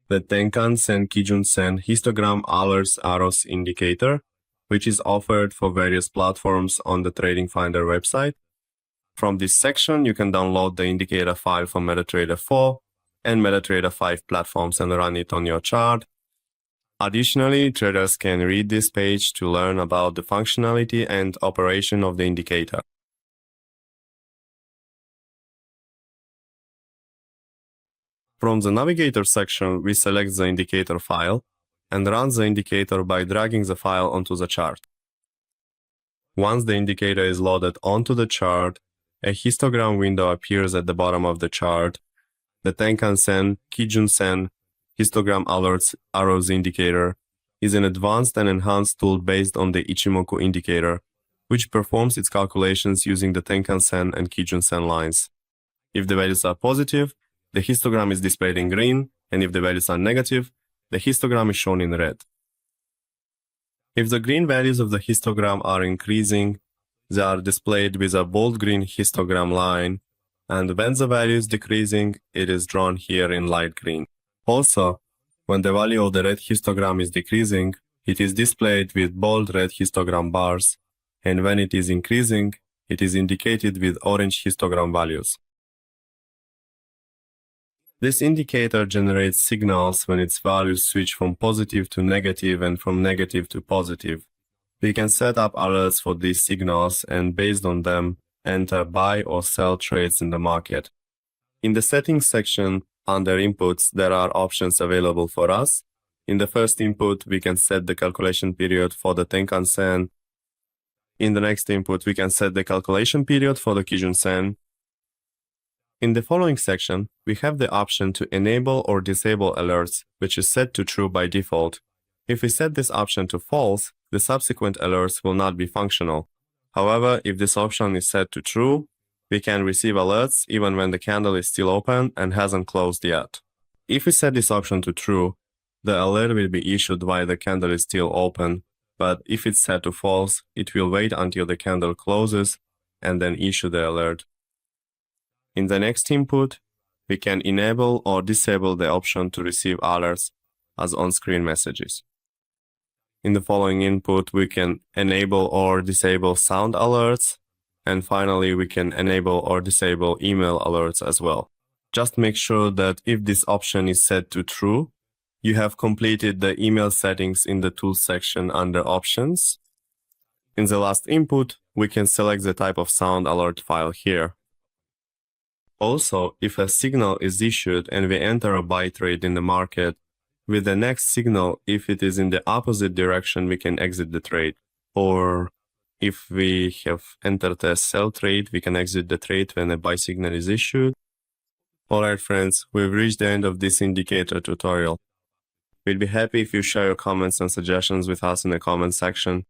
the Tenkan Sen Kijun Sen Histogram alerts arrows indicator, which is offered for various platforms on the TradingFinder website. From this section, you can download the indicator file for MetaTrader 4 and MetaTrader 5 platforms and run it on your chart. Additionally, traders can read this page to learn about the functionality and operation of the indicator. From the Navigator section, we select the indicator file and run the indicator by dragging the file onto the chart. Once the indicator is loaded onto the chart, a histogram window appears at the bottom of the chart. The Tenkan Sen Kijun Sen Histogram alerts arrows indicator is an advanced and enhanced tool based on the Ichimoku indicator, which performs its calculations using the Tenkan Sen and Kijun Sen lines. If the values are positive, the histogram is displayed in green, and if the values are negative, the histogram is shown in red. If the green values of the histogram are increasing, they are displayed with a bold green histogram line, and when the value is decreasing, it is drawn here in light green. Also, when the value of the red histogram is decreasing, it is displayed with bold red histogram bars, and when it is increasing, it is indicated with orange histogram values. This indicator generates signals when its values switch from positive to negative and from negative to positive. We can set up alerts for these signals and based on them, enter buy or sell trades in the market. In the settings section, under inputs, there are options available for us. In the first input, we can set the calculation period for the Tenkan Sen. In the next input, we can set the calculation period for the Kijun Sen. In the following section, we have the option to enable or disable alerts, which is set to true by default. If we set this option to false, the subsequent alerts will not be functional. However, if this option is set to true, we can receive alerts even when the candle is still open and hasn't closed yet. If we set this option to true, the alert will be issued while the candle is still open, but if it's set to false, it will wait until the candle closes and then issue the alert. In the next input, we can enable or disable the option to receive alerts as on-screen messages. In the following input, we can enable or disable sound alerts, and finally, we can enable or disable email alerts as well. Just make sure that if this option is set to true, you have completed the email settings in the Tools section under Options. In the last input, we can select the type of sound alert file here. Also, if a signal is issued and we enter a buy trade in the market, with the next signal, if it is in the opposite direction, we can exit the trade. Or if we have entered a sell trade, we can exit the trade when a buy signal is issued. Alright friends, we've reached the end of this indicator tutorial. We'd be happy if you share your comments and suggestions with us in the comment section.